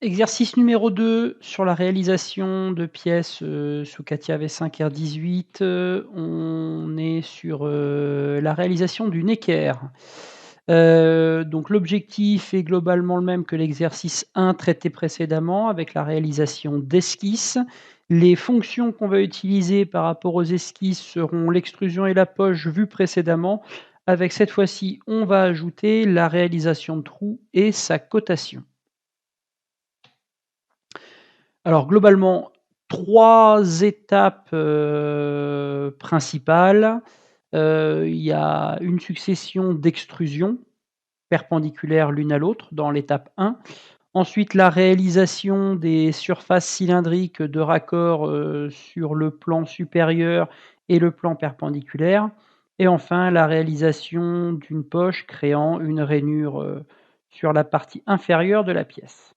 Exercice numéro 2 sur la réalisation de pièces, sous CATIA V5 R18, on est sur, la réalisation d'une équerre. Donc l'objectif est globalement le même que l'exercice 1 traité précédemment avec la réalisation d'esquisses. Les fonctions qu'on va utiliser par rapport aux esquisses seront l'extrusion et la poche vues précédemment, avec cette fois-ci, on va ajouter la réalisation de trous et sa cotation. Alors globalement, 3 étapes, principales. Il y a une succession d'extrusions perpendiculaires l'une à l'autre dans l'étape 1. Ensuite, la réalisation des surfaces cylindriques de raccord, sur le plan supérieur et le plan perpendiculaire. Et enfin, la réalisation d'une poche créant une rainure, sur la partie inférieure de la pièce.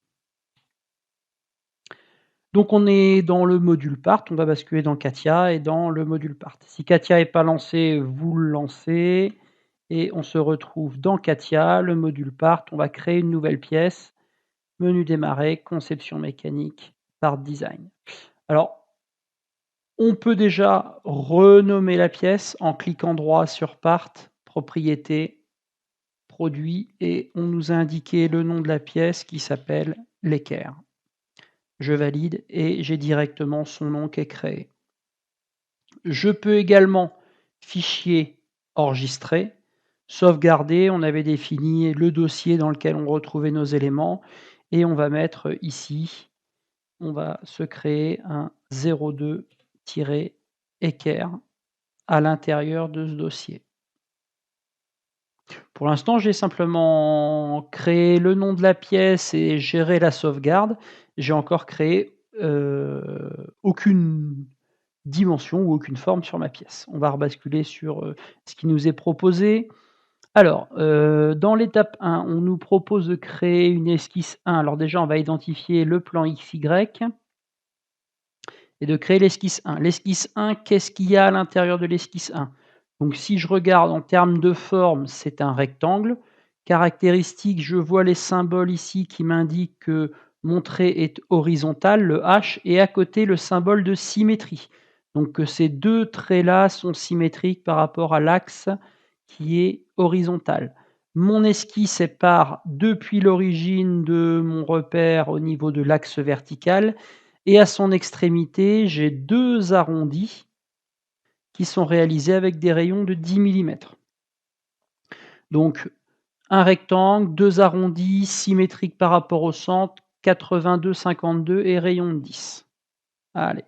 Donc on est dans le module part, on va basculer dans CATIA et dans le module part. Si CATIA n'est pas lancé, vous le lancez et on se retrouve dans CATIA, le module part, on va créer une nouvelle pièce, menu démarrer, conception mécanique, part design. Alors, on peut déjà renommer la pièce en cliquant droit sur part, propriété, produit et on nous a indiqué le nom de la pièce qui s'appelle l'équerre. Je valide et j'ai directement son nom qui est créé. Je peux également fichier enregistrer, sauvegarder, on avait défini le dossier dans lequel on retrouvait nos éléments et on va mettre ici, on va se créer un 02-équerre à l'intérieur de ce dossier. Pour l'instant, j'ai simplement créé le nom de la pièce et géré la sauvegarde. J'ai encore créé, aucune dimension ou aucune forme sur ma pièce. On va rebasculer sur, ce qui nous est proposé. Alors, dans l'étape 1, on nous propose de créer une esquisse 1. Alors déjà, on va identifier le plan XY et de créer l'esquisse 1. L'esquisse 1, qu'est-ce qu'il y a à l'intérieur de l'esquisse 1? Donc si je regarde en termes de forme, c'est un rectangle. Caractéristique, je vois les symboles ici qui m'indiquent que mon trait est horizontal, le H, et à côté le symbole de symétrie. Donc que ces deux traits-là sont symétriques par rapport à l'axe qui est horizontal. Mon esquisse part depuis l'origine de mon repère au niveau de l'axe vertical et à son extrémité, j'ai 2 arrondis qui sont réalisés avec des rayons de 10 millimètres. Donc un rectangle, 2 arrondis symétriques par rapport au centre, 82, 52 et rayon de 10. Allez,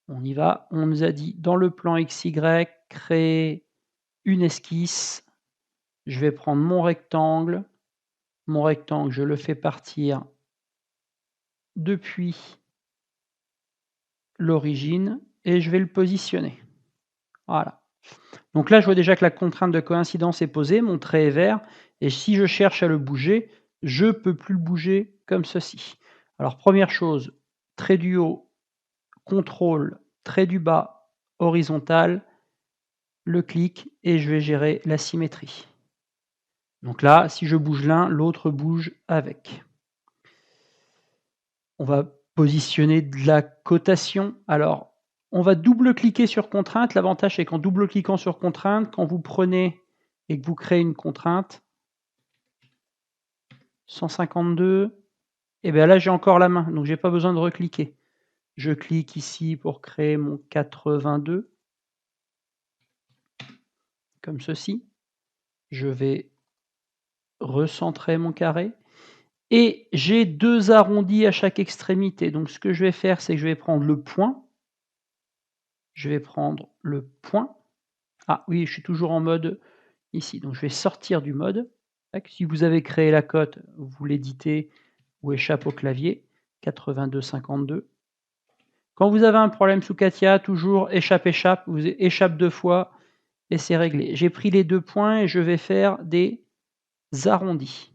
on y va. On nous a dit dans le plan XY, créer une esquisse. Je vais prendre mon rectangle. Mon rectangle, je le fais partir depuis l'origine et je vais le positionner. Voilà. Donc là, je vois déjà que la contrainte de coïncidence est posée, mon trait est vert, et si je cherche à le bouger, je ne peux plus le bouger comme ceci. Alors première chose, trait du haut, contrôle, trait du bas, horizontal, le clic et je vais gérer la symétrie. Donc là, si je bouge l'un, l'autre bouge avec. On va positionner de la cotation. Alors, on va double-cliquer sur contrainte. L'avantage, c'est qu'en double-cliquant sur contrainte, quand vous prenez et que vous créez une contrainte, 152, et bien là, j'ai encore la main, donc j'ai pas besoin de recliquer. Je clique ici pour créer mon 82, comme ceci. Je vais recentrer mon carré. Et j'ai 2 arrondis à chaque extrémité. Donc ce que je vais faire, c'est que je vais prendre le point. Je vais prendre le point. Ah oui, je suis toujours en mode ici. Donc je vais sortir du mode. Si vous avez créé la cote, vous l'éditez ou échappe au clavier. 82-52. Quand vous avez un problème sous CATIA, toujours échappe, vous échappe 2 fois et c'est réglé. J'ai pris les 2 points et je vais faire des arrondis.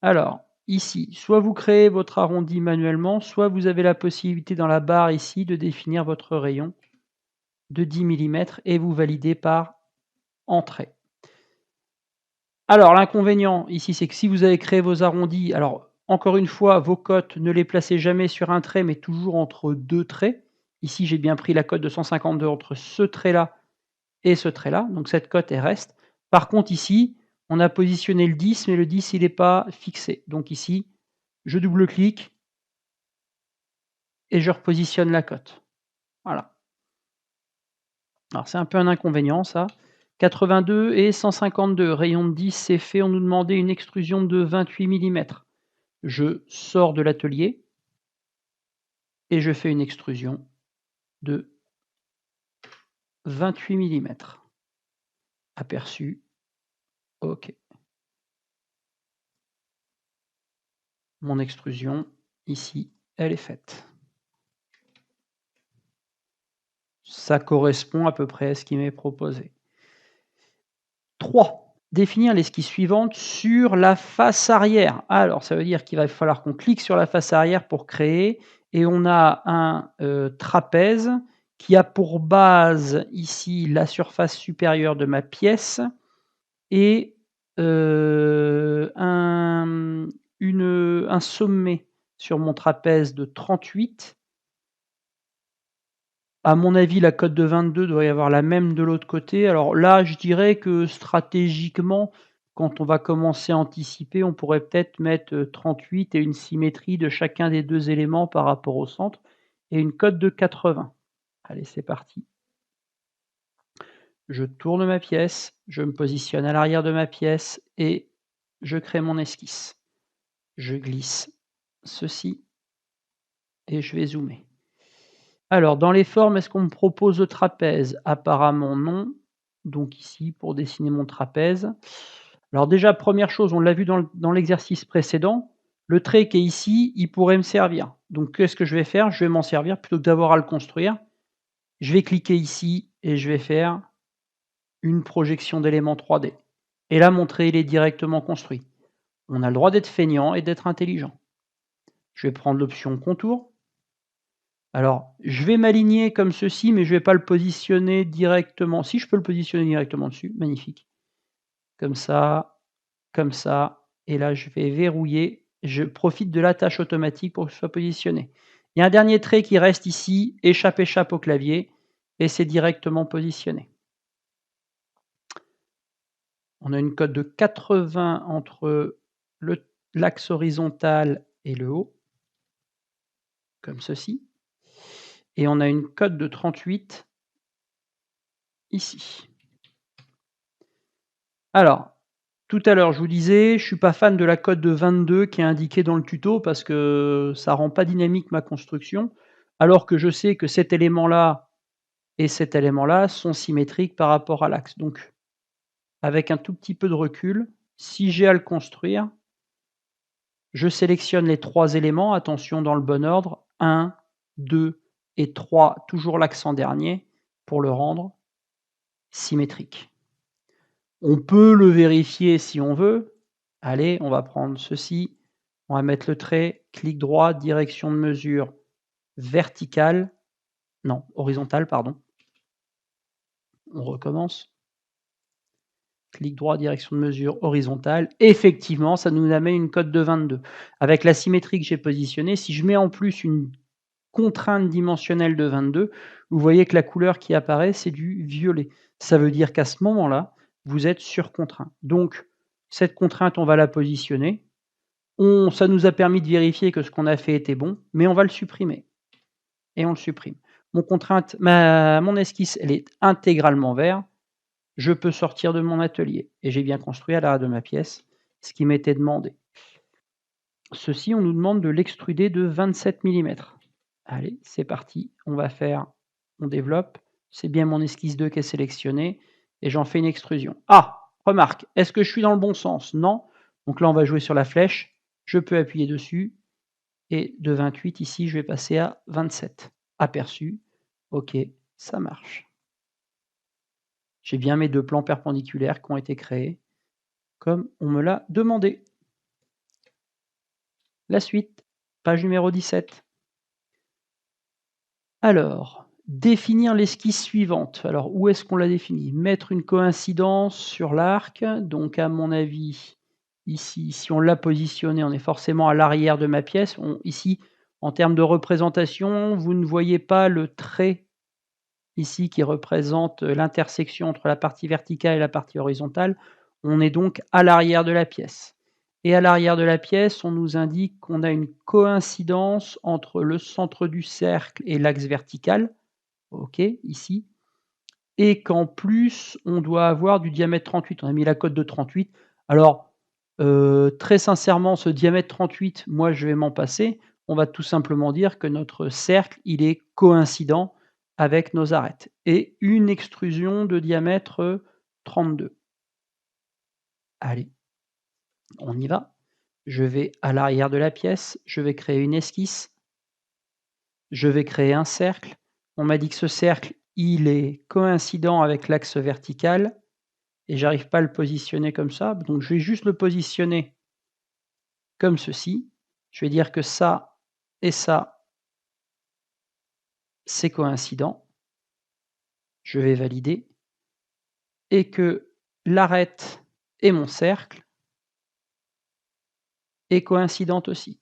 Alors, ici, soit vous créez votre arrondi manuellement, soit vous avez la possibilité dans la barre ici de définir votre rayon de 10 millimètres et vous validez par entrée. Alors l'inconvénient ici, c'est que si vous avez créé vos arrondis, alors encore une fois, vos cotes, ne les placez jamais sur un trait, mais toujours entre 2 traits. Ici, j'ai bien pris la cote de 152 entre ce trait-là et ce trait-là, donc cette cote, elle reste. Par contre, ici, on a positionné le 10, mais le 10, il n'est pas fixé. Donc ici, je double-clique et je repositionne la cote. Voilà. Alors, c'est un peu un inconvénient, ça. 82 et 152, rayon de 10, c'est fait. On nous demandait une extrusion de 28 millimètres. Je sors de l'atelier et je fais une extrusion de 28 millimètres. Aperçu. OK. Mon extrusion, ici, elle est faite. Ça correspond à peu près à ce qui m'est proposé. 3. Définir l'esquisse suivante sur la face arrière. Alors, ça veut dire qu'il va falloir qu'on clique sur la face arrière pour créer et on a un, trapèze qui a pour base, ici, la surface supérieure de ma pièce et un sommet sur mon trapèze de 38. À mon avis, la cote de 22 doit y avoir la même de l'autre côté. Alors là, je dirais que stratégiquement, quand on va commencer à anticiper, on pourrait peut-être mettre, 38 et une symétrie de chacun des 2 éléments par rapport au centre et une cote de 80. Allez, c'est parti. Je tourne ma pièce, je me positionne à l'arrière de ma pièce et je crée mon esquisse. Je glisse ceci et je vais zoomer. Alors, dans les formes, est-ce qu'on me propose le trapèze? Apparemment non. Donc ici, pour dessiner mon trapèze. Alors déjà, première chose, on l'a vu dans l'exercice précédent, le trait qui est ici, il pourrait me servir. Donc qu'est-ce que je vais faire? Je vais m'en servir plutôt que d'avoir à le construire. Je vais cliquer ici et je vais faire une projection d'éléments 3D. Et là, mon trait, il est directement construit. On a le droit d'être feignant et d'être intelligent. Je vais prendre l'option contour. Alors, je vais m'aligner comme ceci, mais je ne vais pas le positionner directement. Si, je peux le positionner directement dessus, magnifique. Comme ça, et là, je vais verrouiller. Je profite de la tâche automatique pour que ce soit positionné. Il y a un dernier trait qui reste ici, échappe au clavier, et c'est directement positionné. On a une cote de 80 entre l'axe horizontal et le haut, comme ceci. Et on a une cote de 38 ici. Alors, tout à l'heure, je vous disais, je ne suis pas fan de la cote de 22 qui est indiquée dans le tuto parce que ça ne rend pas dynamique ma construction, alors que je sais que cet élément-là et cet élément-là sont symétriques par rapport à l'axe. Donc, avec un tout petit peu de recul, si j'ai à le construire, je sélectionne les 3 éléments, attention dans le bon ordre, 1, 2 et 3, toujours l'accent dernier, pour le rendre symétrique. On peut le vérifier si on veut. Allez, on va prendre ceci, on va mettre le trait, clic droit, direction de mesure verticale, non, horizontale, pardon. On recommence. Clic droit, direction de mesure horizontale. Effectivement, ça nous amène une cote de 22. Avec la symétrie que j'ai positionnée, si je mets en plus une contrainte dimensionnelle de 22, vous voyez que la couleur qui apparaît, c'est du violet. Ça veut dire qu'à ce moment-là, vous êtes surcontrait. Donc, cette contrainte, on va la positionner. Ça nous a permis de vérifier que ce qu'on a fait était bon, mais on va le supprimer. Et on le supprime. Mon esquisse, elle est intégralement verte. Je peux sortir de mon atelier. Et j'ai bien construit à l'arrière de ma pièce ce qui m'était demandé. Ceci, on nous demande de l'extruder de 27 millimètres. Allez, c'est parti. On développe. C'est bien mon esquisse 2 qui est sélectionnée. Et j'en fais une extrusion. Ah, remarque, est-ce que je suis dans le bon sens? Non. Donc là, on va jouer sur la flèche. Je peux appuyer dessus. Et de 28, ici, je vais passer à 27. Aperçu. OK, ça marche. J'ai bien mes 2 plans perpendiculaires qui ont été créés, comme on me l'a demandé. La suite, page numéro 17. Alors, définir l'esquisse suivante. Alors, où est-ce qu'on la définit? Mettre une coïncidence sur l'arc. Donc, à mon avis, ici, si on l'a positionné, on est forcément à l'arrière de ma pièce. Ici, en termes de représentation, vous ne voyez pas le trait ici qui représente l'intersection entre la partie verticale et la partie horizontale. On est donc à l'arrière de la pièce. Et à l'arrière de la pièce, on nous indique qu'on a une coïncidence entre le centre du cercle et l'axe vertical, OK, ici, et qu'en plus, on doit avoir du diamètre 38. On a mis la cote de 38. Alors, très sincèrement, ce diamètre 38, moi, je vais m'en passer. On va tout simplement dire que notre cercle, il est coïncident avec nos arêtes et une extrusion de diamètre 32. Allez, on y va. Je vais à l'arrière de la pièce, je vais créer une esquisse, je vais créer un cercle. On m'a dit que ce cercle, il est coïncident avec l'axe vertical et j'arrive pas à le positionner comme ça, donc je vais juste le positionner comme ceci. Je vais dire que ça et ça, c'est coïncident. Je vais valider et que l'arête et mon cercle est coïncidente aussi.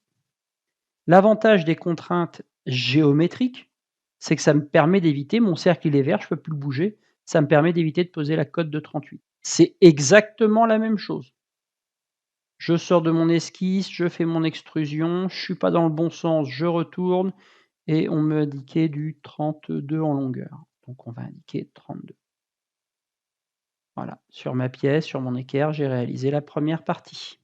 L'avantage des contraintes géométriques, c'est que ça me permet d'éviter, mon cercle il est vert, je ne peux plus le bouger, ça me permet d'éviter de poser la cote de 38. C'est exactement la même chose. Je sors de mon esquisse, je fais mon extrusion, je ne suis pas dans le bon sens, je retourne et on me indiquait du 32 en longueur. Donc on va indiquer 32. Voilà, sur ma pièce, sur mon équerre, j'ai réalisé la première partie.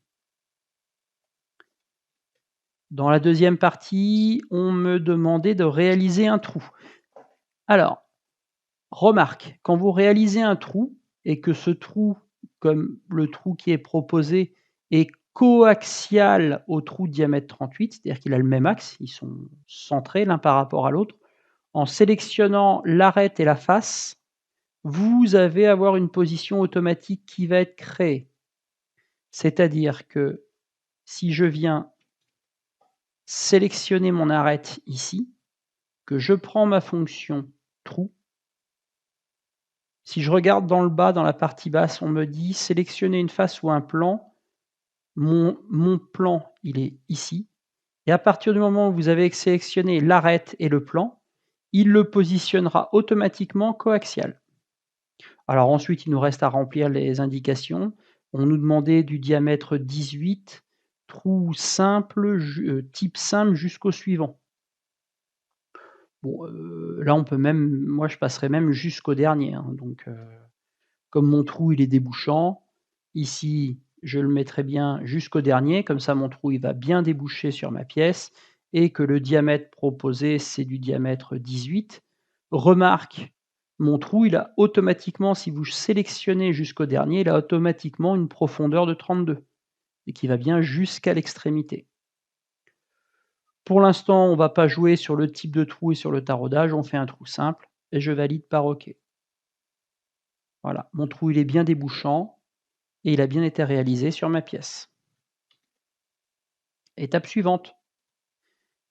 Dans la deuxième partie, on me demandait de réaliser un trou. Alors, remarque, quand vous réalisez un trou et que ce trou, comme le trou qui est proposé, est coaxial au trou de diamètre 38, c'est-à-dire qu'il a le même axe, ils sont centrés l'un par rapport à l'autre, en sélectionnant l'arête et la face, vous allez avoir une position automatique qui va être créée. C'est-à-dire que si je viens sélectionner mon arête ici, que je prends ma fonction trou, si je regarde dans le bas, dans la partie basse, on me dit sélectionner une face ou un plan. Mon plan, il est ici. Et à partir du moment où vous avez sélectionné l'arête et le plan, il le positionnera automatiquement coaxial. Alors ensuite, il nous reste à remplir les indications. On nous demandait du diamètre 18, trou simple, type simple jusqu'au suivant. Bon, là, on peut même, moi, je passerai même jusqu'au dernier. Hein, donc, comme mon trou, il est débouchant, ici, je le mettrai bien jusqu'au dernier. Comme ça, mon trou, il va bien déboucher sur ma pièce et que le diamètre proposé, c'est du diamètre 18. Remarque, mon trou, il a automatiquement, si vous sélectionnez jusqu'au dernier, il a automatiquement une profondeur de 32 et qui va bien jusqu'à l'extrémité. Pour l'instant, on ne va pas jouer sur le type de trou et sur le taraudage, on fait un trou simple et je valide par OK. Voilà, mon trou il est bien débouchant et il a bien été réalisé sur ma pièce. Étape suivante.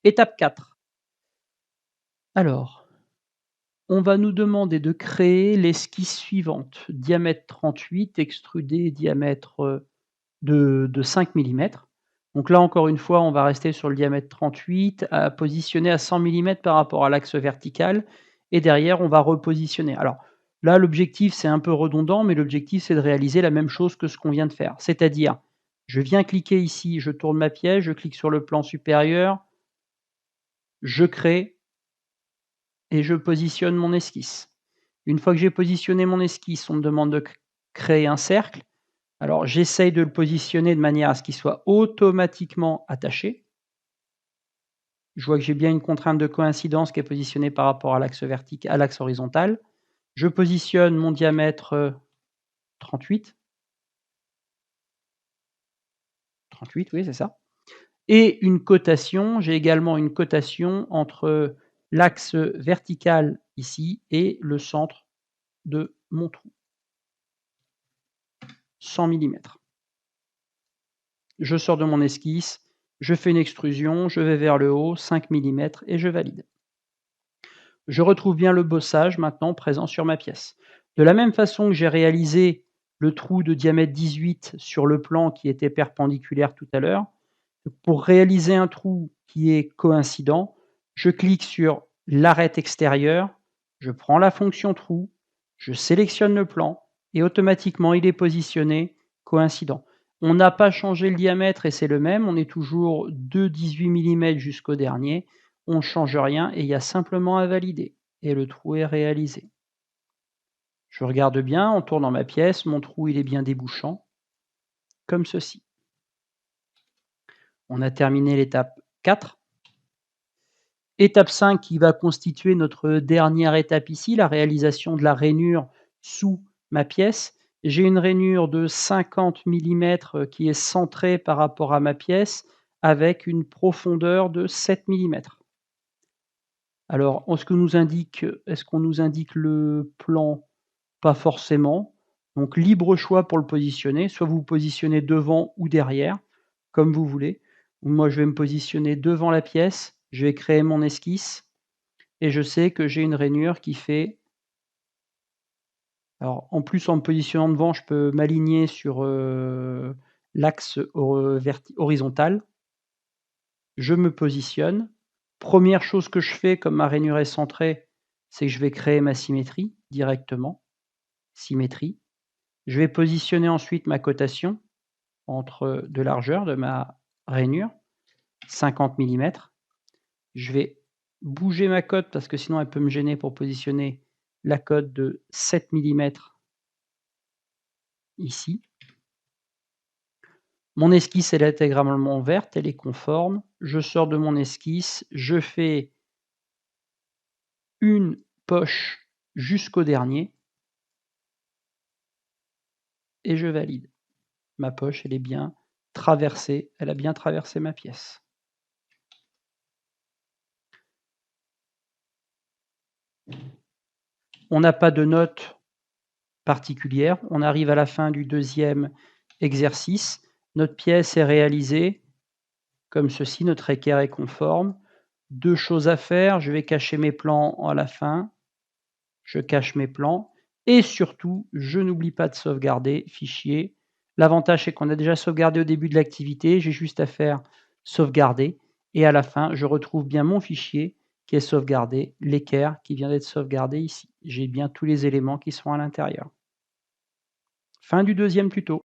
Étape 4. Alors, on va nous demander de créer l'esquisse suivante. Diamètre 38, extrudé diamètre de 5 mm. Donc là, encore une fois, on va rester sur le diamètre 38, positionné à 100 mm par rapport à l'axe vertical. Et derrière, on va repositionner. Alors là, l'objectif, c'est un peu redondant, mais l'objectif, c'est de réaliser la même chose que ce qu'on vient de faire. C'est-à-dire, je viens cliquer ici, je tourne ma pièce, je clique sur le plan supérieur, je crée et je positionne mon esquisse. Une fois que j'ai positionné mon esquisse, on me demande de créer un cercle. Alors, j'essaye de le positionner de manière à ce qu'il soit automatiquement attaché. Je vois que j'ai bien une contrainte de coïncidence qui est positionnée par rapport à l'axe vertical, à l'axe horizontal. Je positionne mon diamètre 38. 38, oui, c'est ça. Et une cotation, j'ai également une cotation entre l'axe vertical ici et le centre de mon trou. 100 mm. Je sors de mon esquisse, je fais une extrusion, je vais vers le haut, 5 mm et je valide. Je retrouve bien le bossage maintenant présent sur ma pièce. De la même façon que j'ai réalisé le trou de diamètre 18 sur le plan qui était perpendiculaire tout à l'heure. Pour réaliser un trou qui est coïncident, je clique sur l'arête extérieure, je prends la fonction trou, je sélectionne le plan et automatiquement il est positionné coïncident. On n'a pas changé le diamètre et c'est le même, on est toujours de 18 mm jusqu'au dernier, on ne change rien et il y a simplement à valider et le trou est réalisé. Je regarde bien en tournant ma pièce, mon trou il est bien débouchant, comme ceci. On a terminé l'étape 4. Étape 5 qui va constituer notre dernière étape ici, la réalisation de la rainure sous ma pièce. J'ai une rainure de 50 mm qui est centrée par rapport à ma pièce avec une profondeur de 7 mm. Alors, est-ce qu'on nous indique le plan? Pas forcément. Donc libre choix pour le positionner, soit vous vous positionnez devant ou derrière, comme vous voulez. Moi, je vais me positionner devant la pièce, je vais créer mon esquisse et je sais que j'ai une rainure qui fait alors en plus en me positionnant devant, je peux m'aligner sur, l'axe horizontal. Je me positionne. Première chose que je fais comme ma rainure est centrée, c'est que je vais créer ma symétrie directement. Symétrie. Je vais positionner ensuite ma cotation de largeur de ma rainure, 50 mm. Je vais bouger ma cote parce que sinon elle peut me gêner pour positionner la cote de 7 mm ici. Mon esquisse, elle est intégralement verte, elle est conforme. Je sors de mon esquisse, je fais une poche jusqu'au dernier et je valide. Ma poche, elle est bien traversée, elle a bien traversé ma pièce. On n'a pas de note particulière. On arrive à la fin du deuxième exercice. Notre pièce est réalisée comme ceci, notre équerre est conforme. 2 choses à faire, je vais cacher mes plans à la fin. Je cache mes plans et surtout, je n'oublie pas de sauvegarder fichier. L'avantage, c'est qu'on a déjà sauvegardé au début de l'activité. J'ai juste à faire sauvegarder et à la fin, je retrouve bien mon fichier qui est sauvegardé, l'équerre qui vient d'être sauvegardé ici. J'ai bien tous les éléments qui sont à l'intérieur. Fin du deuxième tuto.